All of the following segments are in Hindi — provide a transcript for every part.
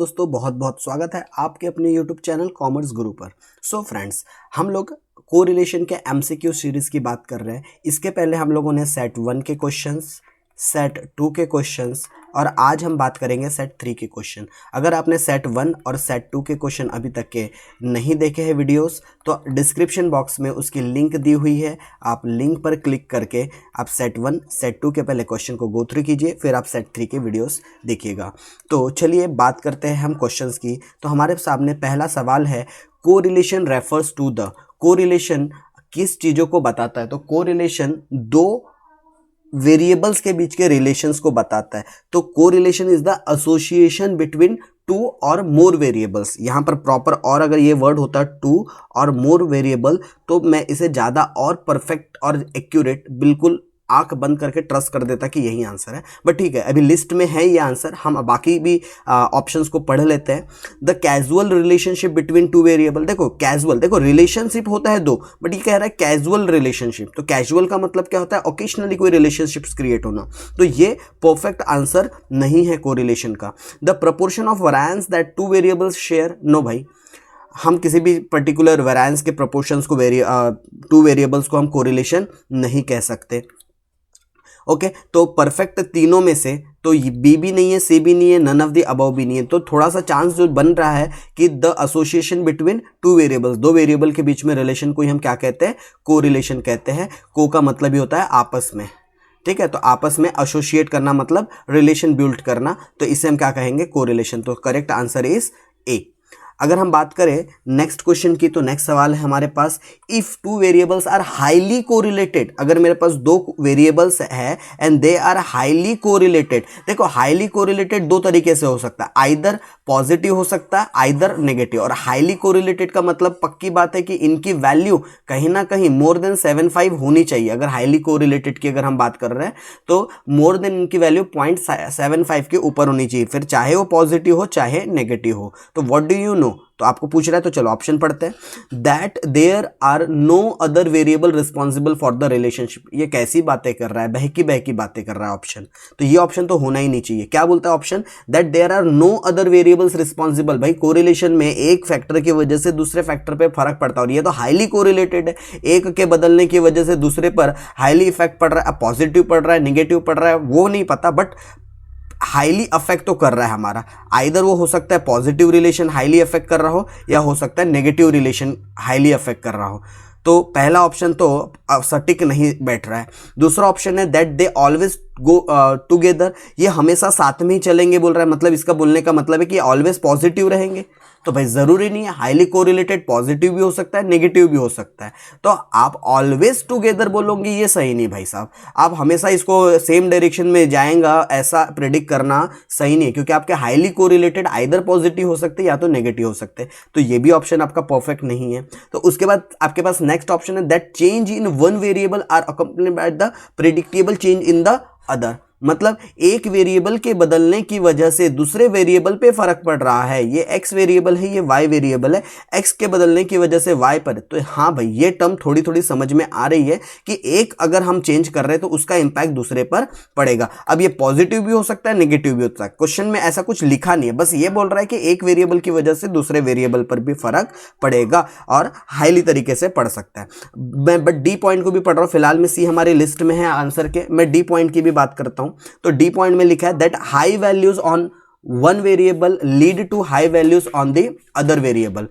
दोस्तों बहुत बहुत स्वागत है आपके अपने YouTube चैनल कॉमर्स गुरु पर। सो फ्रेंड्स, हम लोग कोरिलेशन के एमसीक्यू सीरीज की बात कर रहे हैं। इसके पहले हम लोगों ने सेट 1 के क्वेश्चंस, सेट 2 के क्वेश्चंस और आज हम बात करेंगे सेट 3 के क्वेश्चन। अगर आपने सेट 1 और सेट 2 के क्वेश्चन अभी तक के नहीं देखे हैं वीडियोस, तो डिस्क्रिप्शन बॉक्स में उसकी लिंक दी हुई है। आप लिंक पर क्लिक करके आप सेट 1 सेट 2 के पहले क्वेश्चन को गो थ्रू कीजिए, फिर आप सेट 3 के वीडियोस देखिएगा। तो चलिए बात करते हैं हम क्वेश्चंस की। तो हमारे सामने पहला सवाल है, correlation refers to the. Correlation किस चीज़ों को बताता है? तो कोरिलेशन दो वेरिएबल्स के बीच के रिलेशंस को बताता है। तो correlation is the association between two और मोर वेरिएबल्स। यहाँ पर प्रॉपर और अगर ये वर्ड होता टू और मोर वेरिएबल तो मैं इसे ज़्यादा और परफेक्ट और एक्यूरेट, बिल्कुल आंख बंद करके ट्रस्ट कर देता कि यही आंसर है। बट ठीक है, अभी लिस्ट में है ये आंसर, हम बाकी भी ऑप्शंस को पढ़ लेते हैं। The casual relationship between two variable. देखो कैजुअल, देखो रिलेशनशिप होता है दो, बट ये कह रहा है कैजुअल रिलेशनशिप। तो कैजुअल का मतलब क्या होता है? ओकेशनली कोई रिलेशनशिप्स क्रिएट होना। तो ये परफेक्ट आंसर नहीं है कोरिलेशन का। The proportion of variance that two variables share. No भाई, हम किसी भी पर्टिकुलर वेरिएंस के प्रोपोर्शंस को टू वेरिएबल्स को हम कोरिलेशन नहीं कह सकते। ओके तो परफेक्ट तीनों में से तो बी भी नहीं है, सी भी नहीं है, नन ऑफ द अबव भी नहीं है। तो थोड़ा सा चांस जो बन रहा है कि the association between two variables, दो वेरिएबल के बीच में रिलेशन को ही हम क्या कहते हैं? कोरिलेशन कहते हैं। को का मतलब ही होता है आपस में, ठीक है। तो आपस में एसोसिएट करना मतलब रिलेशन बिल्ड करना, तो इसे हम क्या कहेंगे? कोरिलेशन। तो करेक्ट आंसर इज ए। अगर हम बात करें नेक्स्ट क्वेश्चन की, तो नेक्स्ट सवाल है हमारे पास, if two variables are highly correlated. अगर मेरे पास दो वेरिएबल्स है and they are highly correlated. देखो हाईली कोरिलेटेड दो तरीके से हो सकता है, आइदर पॉजिटिव हो सकता है, आइदर नेगेटिव। और हाईली कोरिलेटेड का मतलब पक्की बात है कि इनकी वैल्यू कहीं ना कहीं मोर देन 75 होनी चाहिए। अगर हाईली कोरिलेटेड की अगर हम बात कर रहे हैं तो मोर देन इनकी वैल्यू 0.75 के ऊपर होनी चाहिए, फिर चाहे वो पॉजिटिव हो चाहे नेगेटिव हो। तो व्हाट डू यू नो? तो आपको पूछ रहा है, तो चलो ऑप्शन पढ़ते हैं। That there are no other variable responsible for the relationship. ये कैसी बातें कर रहा है? बहकी बहकी बातें कर रहा है ऑप्शन। तो ये ऑप्शन तो होना ही नहीं चाहिए। क्या बोलता है option? That there are no other variables responsible. भाई कोरिलेशन में एक फैक्टर की वजह से दूसरे फैक्टर पे फर्क पड़ता है, और ये तो हाईली कोरिलेटेड है। एक के बदलने की वजह से दूसरे पर हाईली इफेक्ट पड़ रहा है। पॉजिटिव पड़ रहा है, नेगेटिव पड़ रहा है, वो नहीं पता, बट हाईली अफेक्ट तो कर रहा है हमारा। आइदर वो हो सकता है पॉजिटिव रिलेशन हाईली अफेक्ट कर रहा हो, या हो सकता है नेगेटिव रिलेशन हाईली अफेक्ट कर रहा हो। तो पहला ऑप्शन तो सटीक नहीं बैठ रहा है। दूसरा ऑप्शन है that they always go together. ये हमेशा साथ में ही चलेंगे बोल रहा है, मतलब इसका बोलने का मतलब है कि ऑलवेज पॉजिटिव रहेंगे। तो भाई जरूरी नहीं है, हाईली कोरिलेटेड पॉजिटिव भी हो सकता है, नेगेटिव भी हो सकता है। तो आप ऑलवेज टुगेदर बोलोगे, ये सही नहीं भाई साहब। आप हमेशा इसको सेम डायरेक्शन में जाएगा ऐसा प्रेडिक्ट करना सही नहीं है, क्योंकि आपके हाईली कोरिलेटेड आइदर पॉजिटिव हो सकते हैं या तो नेगेटिव हो सकते हैं। तो ये भी ऑप्शन आपका परफेक्ट नहीं है। तो उसके बाद आपके पास नेक्स्ट ऑप्शन है, that change in one variable are accompanied by the predictable change in the other. मतलब एक वेरिएबल के बदलने की वजह से दूसरे वेरिएबल पे फर्क पड़ रहा है। ये एक्स वेरिएबल है, ये वाई वेरिएबल है, एक्स के बदलने की वजह से वाई पर। तो हाँ भाई, ये टर्म थोड़ी थोड़ी समझ में आ रही है कि एक अगर हम चेंज कर रहे हैं तो उसका इंपैक्ट दूसरे पर पड़ेगा। अब ये पॉजिटिव भी हो सकता है, नेगेटिव भी हो सकता है। क्वेश्चन में ऐसा कुछ लिखा नहीं है, बस ये बोल रहा है कि एक वेरिएबल की वजह से दूसरे वेरिएबल पर भी फर्क पड़ेगा और हाईली तरीके से पड़ सकता है। मैं बट डी पॉइंट को भी पढ़ रहा हूँ। फिलहाल में सी हमारी लिस्ट में है आंसर के, मैं डी पॉइंट की भी बात करता हूँ। तो डी पॉइंट में लिखा है that high values on one variable lead to high values on the other variable.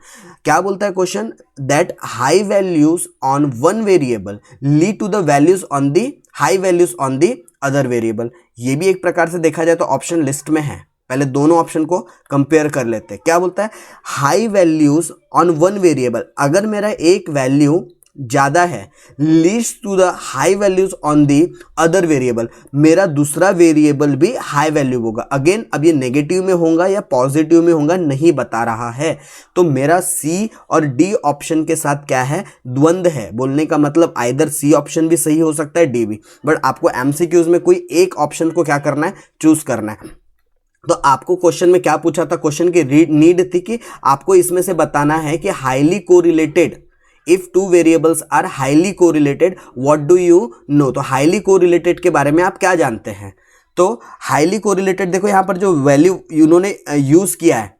क्या बोलता है question? That high values on one variable lead to the values on the high values on the other variable. ये भी एक प्रकार से देखा जाए तो ऑप्शन लिस्ट में है। पहले दोनों ऑप्शन को कंपेयर कर लेते हैं। क्या बोलता है? High values on one variable, अगर मेरा एक वैल्यू ज्यादा है, leads to the high values on the other variable, मेरा दूसरा वेरिएबल भी हाई वैल्यू होगा। अगेन अब ये नेगेटिव में होगा या पॉजिटिव में होगा नहीं बता रहा है। तो मेरा सी और डी ऑप्शन के साथ क्या है? द्वंद्व है। बोलने का मतलब आइदर सी ऑप्शन भी सही हो सकता है, डी भी, बट आपको एमसीक्यूज में कोई एक ऑप्शन को क्या करना है? चूज करना है। तो आपको क्वेश्चन में क्या पूछा था? क्वेश्चन की नीड थी कि आपको इसमें से बताना है कि highly correlated, if two variables are highly correlated what do you know. तो हाईली कोरिलेटेड के बारे में आप क्या जानते हैं? तो हाईली कोरिलेटेड, देखो यहां पर जो वैल्यू उन्होंने यूज किया है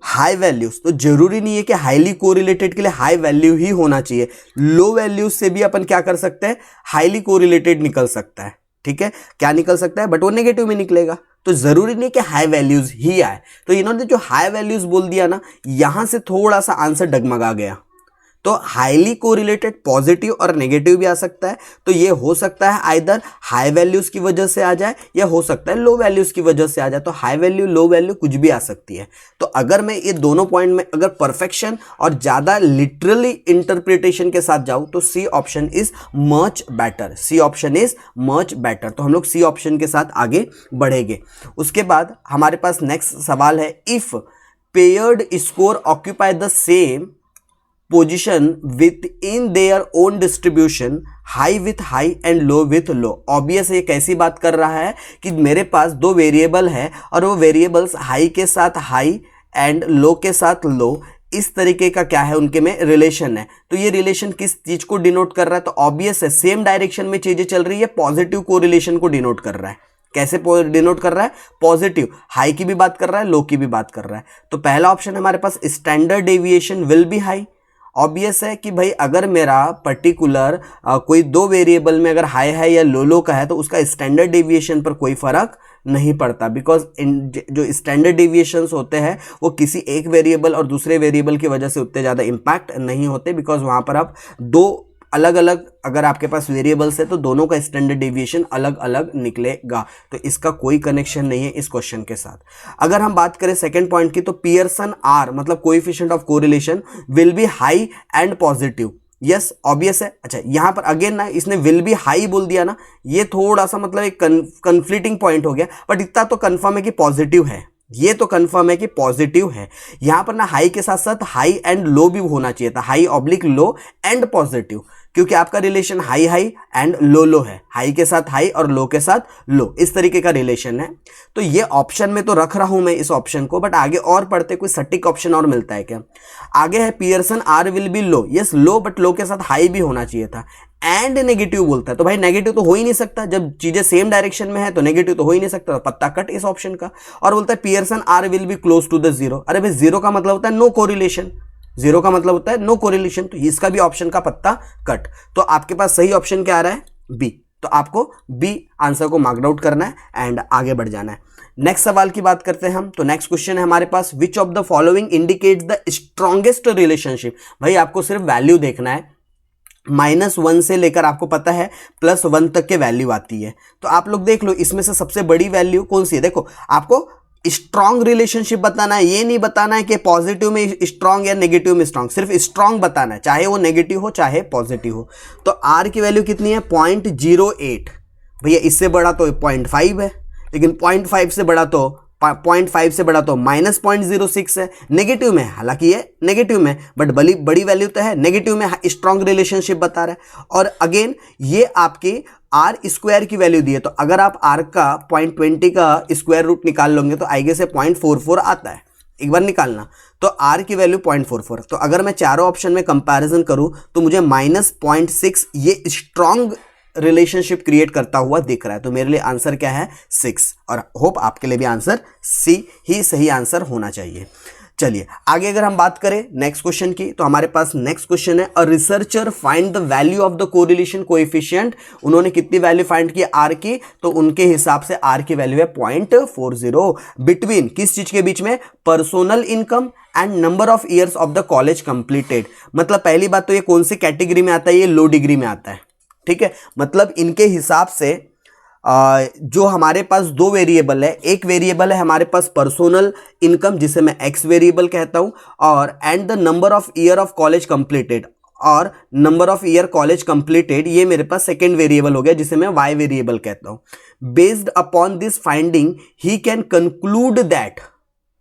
हाई वैल्यूज, तो जरूरी नहीं है कि हाईली कोरिलेटेड के लिए हाई वैल्यू ही होना चाहिए, लो वैल्यूज से भी अपन क्या कर सकते हैं, हाईली कोरिलेटेड निकल सकता है। ठीक है, क्या निकल सकता है, बट वो नेगेटिव में निकलेगा, तो जरूरी नहीं कि हाई वैल्यूज ही आए। तो इन्होंने जो हाई वैल्यूज बोल दिया ना, यहां से थोड़ा सा आंसर डगमगा गया। तो हाईली कोरिलेटेड पॉजिटिव और नेगेटिव भी आ सकता है, तो ये हो सकता है आइदर हाई वैल्यूज की वजह से आ जाए या हो सकता है लो वैल्यूज की वजह से आ जाए। तो हाई वैल्यू लो वैल्यू कुछ भी आ सकती है। तो अगर मैं ये दोनों पॉइंट में अगर परफेक्शन और ज्यादा लिटरली इंटरप्रिटेशन के साथ जाऊं तो C option is much better, C option is much better. तो हम लोग सी ऑप्शन के साथ आगे बढ़ेंगे। उसके बाद हमारे पास नेक्स्ट सवाल है, if paired score occupy the same position with in their own distribution, high with high and low with low. Obvious ये कैसी बात कर रहा है कि मेरे पास दो वेरिएबल है और वो वेरिएबल्स हाई के साथ हाई एंड लो के साथ लो, इस तरीके का क्या है उनके में रिलेशन है। तो ये रिलेशन किस चीज को डिनोट कर रहा है, तो ऑब्वियस है सेम डायरेक्शन में चीजें चल रही है, पॉजिटिव कोरिलेशन को डिनोट कर रहा है। कैसे डिनोट कर रहा है, पॉजिटिव, हाई की भी बात कर रहा है, लो की भी बात कर रहा है। तो पहला ऑप्शन हमारे पास standard deviation will be high. Obvious है कि भाई अगर मेरा पर्टिकुलर कोई दो वेरिएबल में अगर हाई है या लो लो का है तो उसका स्टैंडर्ड डेविएशन पर कोई फर्क नहीं पड़ता, बिकॉज जो स्टैंडर्ड डेविएशंस होते हैं वो किसी एक वेरिएबल और दूसरे वेरिएबल की वजह से उतने ज़्यादा इम्पैक्ट नहीं होते, बिकॉज वहाँ पर आप दो अलग अलग अगर आपके पास वेरिएबल्स है तो दोनों का स्टैंडर्ड डेविएशन अलग अलग निकलेगा। तो इसका कोई कनेक्शन नहीं है इस क्वेश्चन के साथ। अगर हम बात करें सेकंड पॉइंट की, तो पियर्सन आर मतलब coefficient of correlation will be high and positive. Yes obvious है। अच्छा यहां पर अगेन ना इसने विल बी हाई बोल दिया ना, ये थोड़ा सा मतलब एक कंफ्लिक्टिंग पॉइंट हो गया, बट इतना तो कंफर्म है कि पॉजिटिव है, ये तो कंफर्म है कि पॉजिटिव है। यहां पर ना हाई के साथ साथ हाई एंड लो भी होना चाहिए था, high oblique low and positive, क्योंकि आपका relation high high and low low है, हाई के साथ हाई और लो के साथ लो, इस तरीके का रिलेशन है। तो ये ऑप्शन में तो रख रहा हूं मैं इस ऑप्शन को, बट आगे और पढ़ते कोई सटीक ऑप्शन और मिलता है क्या। आगे है Pearson r will be low, yes low, but low के साथ हाई भी होना चाहिए था। एंड नेगेटिव बोलता है, तो भाई नेगेटिव तो हो ही नहीं सकता, जब चीजें सेम डायरेक्शन में है तो नेगेटिव तो हो ही नहीं सकता, तो पत्ता कट इस ऑप्शन का। और बोलता है Pearson r will be close to the zero. अरे भाई जीरो का मतलब होता है नो कोरिलेशन, जीरो का मतलब होता है नो कोरिलेशन, तो इसका भी ऑप्शन का पत्ता कट। तो आपके पास सही ऑप्शन क्या आ रहा है, बी। तो आपको बी आंसर को मार्क आउट करना है एंड आगे बढ़ जाना है। नेक्स्ट सवाल की बात करते हैं हम, तो नेक्स्ट क्वेश्चन है हमारे पास, which of the following indicates the strongest relationship. भाई आपको सिर्फ वैल्यू देखना है, -1 से लेकर आपको पता है +1 तक के वैल्यू आती है। तो आप लोग देख लो इसमें से सबसे बड़ी वैल्यू कौन सी है। देखो आपको स्ट्रॉन्ग रिलेशनशिप बताना है, ये नहीं बताना है कि पॉजिटिव में स्ट्रॉन्ग या नेगेटिव में स्ट्रॉन्ग, सिर्फ स्ट्रॉन्ग बताना है, चाहे वो नेगेटिव हो चाहे पॉजिटिव हो। तो आर की वैल्यू कितनी है, 0.08। भैया इससे बड़ा तो 0.5 है, लेकिन 0.5 से बड़ा तो 0.5 से बड़ा तो -0.06 है, नेगेटिव में, हालांकि ये नेगेटिव में बट बड़ी वैल्यू तो है, नेगेटिव में स्ट्रॉन्ग रिलेशनशिप बता रहा है। और अगेन ये आपके आर स्क्वायर की वैल्यू दी है, तो अगर आप आर का 0.20 का स्क्वायर रूट निकाल लोगे तो आगे से 0.44 आता है, एक बार निकालना। तो आर की वैल्यू 0.44, तो अगर मैं चारों ऑप्शन में कंपैरिजन करूं तो मुझे -0.6 ये स्ट्रॉन्ग रिलेशनशिप क्रिएट करता हुआ दिख रहा है। तो मेरे लिए आंसर क्या है, 6, और होप आपके लिए भी आंसर सी ही सही आंसर होना चाहिए। चलिए आगे अगर हम बात करें नेक्स्ट क्वेश्चन की, तो हमारे पास नेक्स्ट क्वेश्चन है, a researcher find the value of the correlation coefficient. उन्होंने कितनी वैल्यू फाइंड की आर की, तो उनके हिसाब से आर की वैल्यू है 0.40 बिटवीन किस चीज के बीच में, personal income and number of years of the college completed. मतलब पहली बात तो ये कौन सी कैटेगरी में आता है, ये लो डिग्री में आता है, ठीक है। मतलब इनके हिसाब से जो हमारे पास दो वेरिएबल है, एक वेरिएबल है हमारे पास पर्सनल इनकम जिसे मैं एक्स वेरिएबल कहता हूं, और and the number of year of college completed, और number of year college completed ये मेरे पास सेकेंड वेरिएबल हो गया जिसे मैं वाई वेरिएबल कहता हूं। Based upon this finding he can conclude that,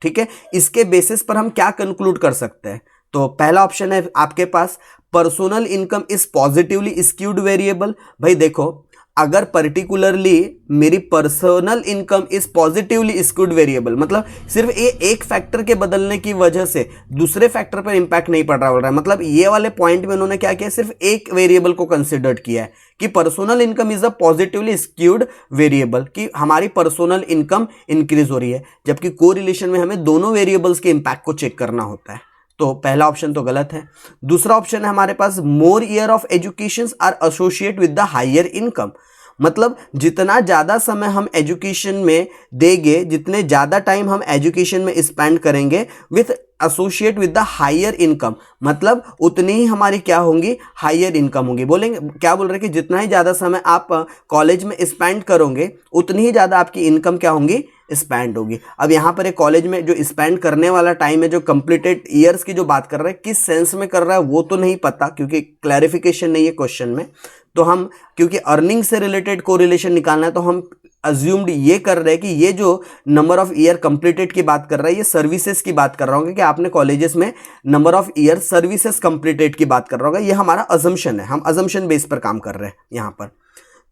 ठीक है, इसके बेसिस पर हम क्या कंक्लूड कर सकते हैं। तो पहला ऑप्शन है आपके पास personal income is positively skewed variable. भाई देखो अगर पर्टिकुलरली मेरी personal income is positively skewed variable, मतलब सिर्फ ये एक फैक्टर के बदलने की वजह से दूसरे फैक्टर पर इंपैक्ट नहीं पड़ रहा है, मतलब ये वाले पॉइंट में उन्होंने क्या किया, सिर्फ एक वेरिएबल को कंसिडर्ड किया है कि personal income is a positively skewed variable, कि हमारी पर्सनल इनकम इंक्रीज हो रही है, जबकि कोरिलेशन में हमें दोनों वेरिएबल्स के इंपैक्ट को चेक करना होता है। तो पहला ऑप्शन तो गलत है। दूसरा ऑप्शन है हमारे पास, more year of education are associate with the higher income, मतलब जितना ज़्यादा समय हम एजुकेशन में देंगे, जितने ज़्यादा टाइम हम एजुकेशन में स्पेंड करेंगे with associate with the higher income, मतलब उतनी ही हमारी क्या होंगी, हायर इनकम होंगी। बोलेंगे क्या बोल रहे हैं कि जितना ही ज़्यादा समय आप कॉलेज में स्पेंड करोगे उतनी ही ज़्यादा आपकी इनकम क्या होंगी, स्पेंड होगी। अब यहाँ पर एक कॉलेज में जो स्पेंड करने वाला टाइम है, जो कंप्लीटेड ईयर्स की जो बात कर रहा है, किस सेंस में कर रहा है वो तो नहीं पता, क्योंकि क्लैरिफिकेशन नहीं है क्वेश्चन में। तो हम क्योंकि अर्निंग से रिलेटेड कोरिलेशन निकालना है, तो हम अज्यूम्ड ये कर रहे हैं कि ये जो नंबर ऑफ ईयर कंप्लीटेड की बात कर रहा है, ये सर्विसेज की बात कर रहा होगा, कि आपने कॉलेजेस में number of year services completed की बात कर रहा होगा। ये हमारा अजम्पशन है, हम अजम्पशन बेस पर काम कर रहे हैं यहाँ पर।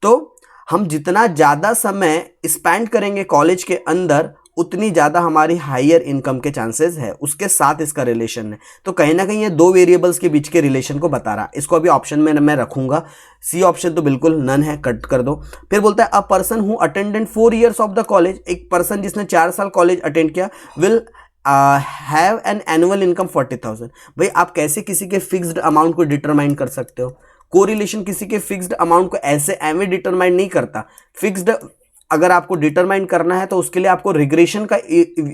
तो हम जितना ज़्यादा समय स्पेंड करेंगे कॉलेज के अंदर, उतनी ज़्यादा हमारी हायर इनकम के चांसेस है, उसके साथ इसका रिलेशन है। तो कहीं ना कहीं ये दो वेरिएबल्स के बीच के रिलेशन को बता रहा है। इसको अभी ऑप्शन में मैं रखूंगा, सी ऑप्शन तो बिल्कुल नन है, कट कर दो। फिर बोलता है a person who attended 4 years of the college, एक पर्सन जिसने 4 साल कॉलेज अटेंड किया, will have an annual income 40,000। भाई आप कैसे किसी के फिक्स्ड अमाउंट को डिटरमाइन कर सकते हो? कोरिलेशन किसी के फिक्स्ड अमाउंट को ऐसे एवं डिटरमाइन नहीं करता। फिक्स्ड अगर आपको डिटरमाइन करना है तो उसके लिए आपको रिग्रेशन का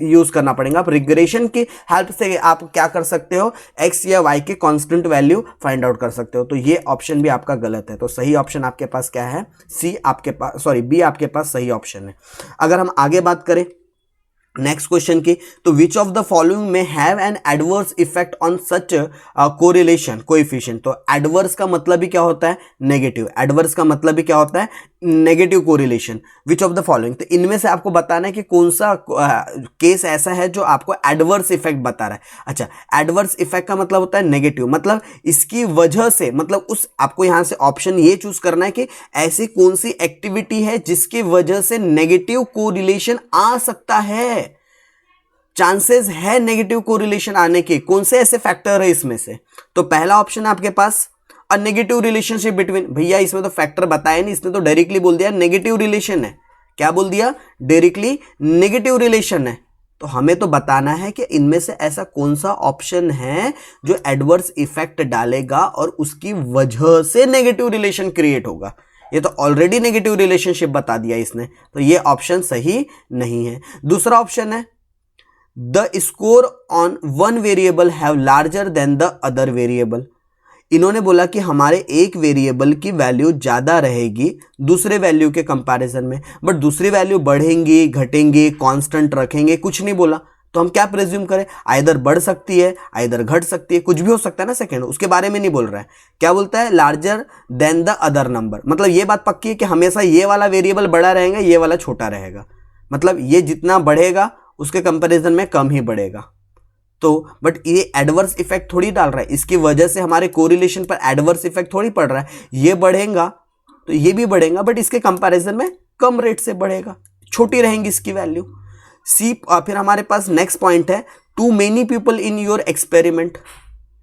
यूज करना पड़ेगा। आप रिग्रेशन की हेल्प से आप क्या कर सकते हो, एक्स या वाई के कांस्टेंट वैल्यू फाइंड आउट कर सकते हो। तो ये ऑप्शन भी आपका गलत है। तो सही ऑप्शन आपके पास क्या है, सी आपके पास, सॉरी बी आपके पास सही ऑप्शन है। अगर हम आगे बात करें नेक्स्ट क्वेश्चन की, तो विच ऑफ द फॉलोइंग में have an adverse effect on such correlation coefficient. तो एडवर्स का मतलब ही क्या होता है, नेगेटिव। एडवर्स का मतलब ही क्या होता है, negative correlation. Which of the following, तो इनमें से आपको बताना है कि कौन सा केस ऐसा है जो आपको एडवर्स इफेक्ट बता रहा है। अच्छा, एडवर्स इफेक्ट का मतलब होता है नेगेटिव, मतलब इसकी वजह से, मतलब उस आपको यहां से ऑप्शन ये चूज करना है कि ऐसी कौन सी एक्टिविटी है जिसकी वजह से नेगेटिव कोरिलेशन आ सकता है, चांसेस है नेगेटिव कोरिलेशन आने के, कौन से ऐसे फैक्टर है इसमें से। तो पहला ऑप्शन है आपके पास अ नेगेटिव रिलेशनशिप बिटवीन, भैया इसमें तो फैक्टर बताया नहीं, इसने तो डायरेक्टली बोल दिया नेगेटिव रिलेशन है। क्या बोल दिया, डायरेक्टली नेगेटिव रिलेशन है। तो हमें तो बताना है कि इनमें से ऐसा कौन सा ऑप्शन है जो एडवर्स इफेक्ट डालेगा और उसकी वजह से नेगेटिव रिलेशन क्रिएट होगा। ये तो ऑलरेडी नेगेटिव रिलेशनशिप बता दिया इसने, तो ये ऑप्शन सही नहीं है। दूसरा ऑप्शन है the score on one variable have larger than the other variable. इन्होंने बोला कि हमारे एक वेरिएबल की वैल्यू ज़्यादा रहेगी दूसरे वैल्यू के कंपैरिजन में, बट दूसरी वैल्यू बढ़ेंगी घटेंगी कांस्टेंट रखेंगे, कुछ नहीं बोला। तो हम क्या प्रेज्यूम करें, आइदर बढ़ सकती है आइदर घट सकती है, कुछ भी हो सकता है ना सेकेंड, उसके बारे में नहीं बोल रहा है। क्या बोलता है, larger than the other number, मतलब ये बात पक्की है कि हमेशा ये वाला वेरिएबल बड़ा रहेगा ये वाला छोटा रहेगा, मतलब ये जितना बढ़ेगा उसके कंपैरिजन में कम ही बढ़ेगा। तो बट ये एडवर्स इफेक्ट थोड़ी डाल रहा है, इसकी वजह से हमारे कोरिलेशन पर एडवर्स इफेक्ट थोड़ी पड़ रहा है। ये बढ़ेगा तो ये भी बढ़ेगा, बट इसके कंपैरिजन में कम रेट से बढ़ेगा, छोटी रहेंगी इसकी वैल्यू। सी फिर हमारे पास नेक्स्ट पॉइंट है too many people in your experiment.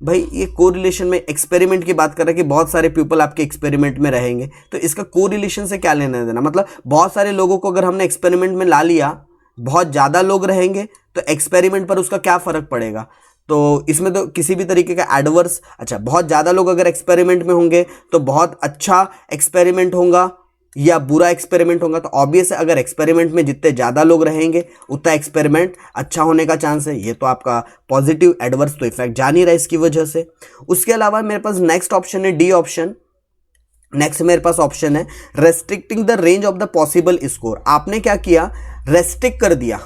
भाई ये कोरिलेशन में एक्सपेरिमेंट की बात कर रहे हैं कि बहुत सारे पीपल आपके एक्सपेरिमेंट में रहेंगे, तो इसका कोरिलेशन से क्या लेना देना, मतलब बहुत सारे लोगों को अगर हमने एक्सपेरिमेंट में ला लिया, बहुत ज़्यादा लोग रहेंगे तो एक्सपेरिमेंट पर उसका क्या फ़र्क पड़ेगा। तो इसमें तो किसी भी तरीके का एडवर्स, अच्छा बहुत ज़्यादा लोग अगर एक्सपेरिमेंट में होंगे तो बहुत अच्छा एक्सपेरिमेंट होगा या बुरा एक्सपेरिमेंट होगा। तो ऑब्वियस है अगर एक्सपेरिमेंट में जितने ज़्यादा लोग रहेंगे उतना एक्सपेरिमेंट अच्छा होने का चांस है। ये तो आपका पॉजिटिव, एडवर्स तो इफेक्ट जा नहीं रहा इसकी वजह से। उसके अलावा मेरे पास नेक्स्ट ऑप्शन है डी ऑप्शन। नेक्स्ट मेरे पास ऑप्शन है restricting the range of the possible score. आपने क्या किया, रेस्ट्रिक्ट कर दिया,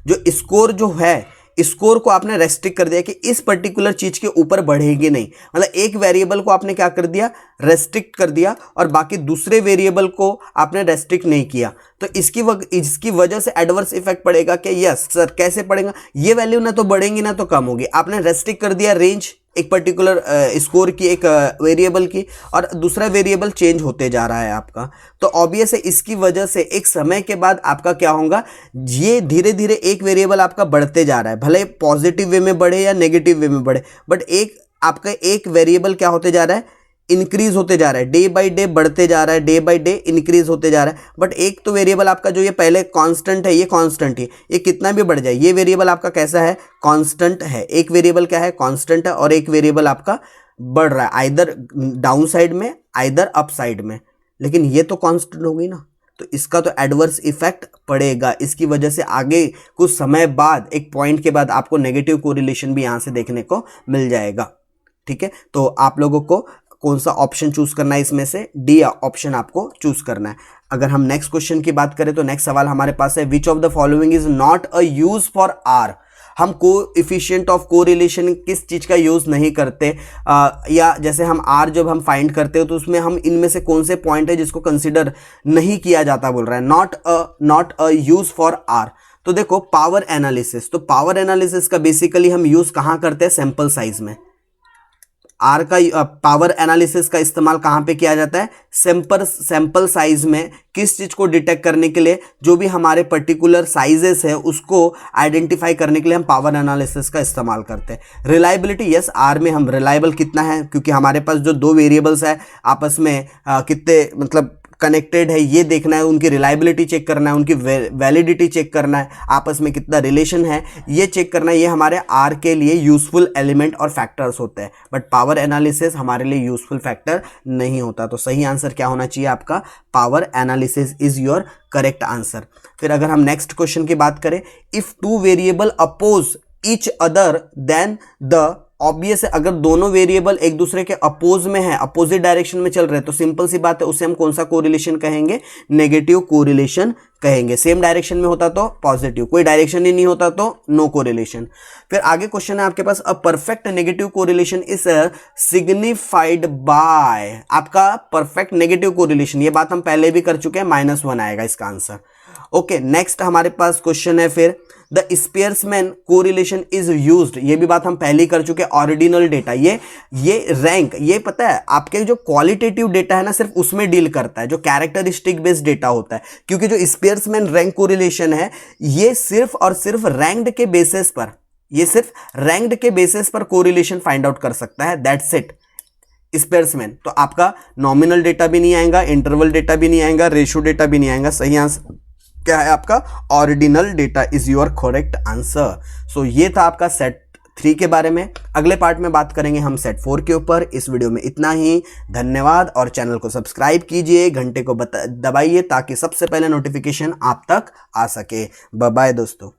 जो स्कोर जो है स्कोर को आपने रेस्ट्रिक्ट कर दिया कि इस पर्टिकुलर चीज के ऊपर बढ़ेगी नहीं, मतलब एक वेरिएबल को आपने क्या कर दिया, रेस्ट्रिक्ट कर दिया, और बाकी दूसरे वेरिएबल को आपने रेस्ट्रिक्ट नहीं किया। तो इसकी वजह से एडवर्स इफेक्ट पड़ेगा क्या? Yes sir. कैसे पड़ेगा? ये वैल्यू ना तो बढ़ेंगी ना तो कम होगी। आपने रेस्ट्रिक्ट कर दिया रेंज एक पर्टिकुलर स्कोर की, एक वेरिएबल की, और दूसरा वेरिएबल चेंज होते जा रहा है आपका, तो ऑब्वियस है इसकी वजह से एक समय के बाद आपका क्या होगा, ये धीरे धीरे एक वेरिएबल आपका बढ़ते जा रहा है, भले पॉजिटिव वे में बढ़े या नेगेटिव वे में बढ़े, बट आपका एक वेरिएबल क्या होते जा रहा है, इंक्रीज होते जा रहा है, डे बाय डे बढ़ते जा रहा है, डे बाय डे इंक्रीज होते जा रहा है। बट एक तो वेरिएबल आपका जो ये पहले कांस्टेंट है, ये कांस्टेंट ही, ये कितना भी बढ़ जाए, ये वेरिएबल आपका कैसा है, कांस्टेंट है। एक वेरिएबल क्या है, कांस्टेंट है, और एक वेरिएबल आपका बढ़ रहा है, आइदर डाउन साइड में आइदर अप साइड में, लेकिन ये तो कांस्टेंट होगी ना, तो इसका तो एडवर्स इफेक्ट पड़ेगा। इसकी वजह से आगे कुछ समय बाद, एक पॉइंट के बाद आपको नेगेटिव कोरिलेशन भी यहां से देखने को मिल जाएगा। ठीक है, तो आप लोगों को कौन सा ऑप्शन चूज करना है इसमें से? डी ऑप्शन आपको चूज करना है। अगर हम नेक्स्ट क्वेश्चन की बात करें तो नेक्स्ट सवाल हमारे पास है, which of the following is not a use for r. हम कोएफिशिएंट ऑफ कोरिलेशन किस चीज का यूज नहीं करते, या जैसे हम आर जब हम फाइंड करते हो तो उसमें हम इनमें से कौन से पॉइंट है जिसको कंसिडर नहीं किया जाता, बोल रहा है not a use for r. तो देखो पावर एनालिसिस, तो पावर एनालिसिस का बेसिकली हम यूज कहां करते हैं, सैंपल साइज में। आर का पावर एनालिसिस का इस्तेमाल कहां पे किया जाता है, सैंपल साइज में। किस चीज को डिटेक्ट करने के लिए, जो भी हमारे पर्टिकुलर साइजेस है उसको आइडेंटिफाई करने के लिए हम पावर एनालिसिस का इस्तेमाल करते हैं। रिलायबिलिटी, यस आर में हम रिलायबल कितना है, क्योंकि हमारे पास जो दो वेरिएबल्स है आपस में कितने मतलब कनेक्टेड है ये देखना है, उनकी रिलायबिलिटी चेक करना है, उनकी वैलिडिटी चेक करना है, आपस में कितना रिलेशन है ये चेक करना है। ये हमारे आर के लिए यूजफुल एलिमेंट और फैक्टर्स होते हैं, बट पावर एनालिसिस हमारे लिए यूजफुल फैक्टर नहीं होता। तो सही आंसर क्या होना चाहिए आपका, power analysis is your correct answer. फिर अगर हम नेक्स्ट क्वेश्चन की बात करें, if two variable oppose each other then the, obvious है अगर दोनों वेरिएबल एक दूसरे के अपोज में है, अपोजिट डायरेक्शन में चल रहे हैं, तो सिंपल सी बात है उसे हम कौन सा कोरिलेशन कहेंगे, नेगेटिव कोरिलेशन कहेंगे। सेम डायरेक्शन में होता तो पॉजिटिव, कोई डायरेक्शन ही नहीं होता तो नो कोरिलेशन। फिर आगे क्वेश्चन है आपके पास, a perfect negative correlation is signified by, आपका परफेक्ट नेगेटिव कोरिलेशन, ये बात हम पहले भी कर चुके हैं, -1 आएगा इसका आंसर। ओके, नेक्स्ट हमारे पास क्वेश्चन है फिर, द स्पेयर्समैन कोरिलेशन इज यूज्ड, ये भी बात हम पहले ही कर चुके हैं। ऑर्डिनल डेटा, ये रैंक, ये पता है आपके जो क्वालिटेटिव डेटा है ना सिर्फ उसमें डील करता है, जो कैरेक्टरिस्टिक बेस्ड डेटा होता है, क्योंकि जो स्पेयर्समैन रैंक कोरिलेशन है ये सिर्फ और सिर्फ रैंक्ड के बेसिस पर, ये सिर्फ रैंक्ड के बेसिस पर कोरिलेशन फाइंड आउट कर सकता है, दैट्स इट स्पेयर्समैन। तो आपका नॉमिनल डेटा भी नहीं आएगा, इंटरवल डेटा भी नहीं आएगा, रेशियो डेटा भी नहीं आएगा। सही आंसर क्या है आपका, ordinal data is your correct answer. So ये था आपका सेट 3 के बारे में। अगले पार्ट में बात करेंगे हम सेट 4 के ऊपर। इस वीडियो में इतना ही, धन्यवाद। और चैनल को सब्सक्राइब कीजिए, घंटे को दबाइए ताकि सबसे पहले नोटिफिकेशन आप तक आ सके। बाय बाय दोस्तों।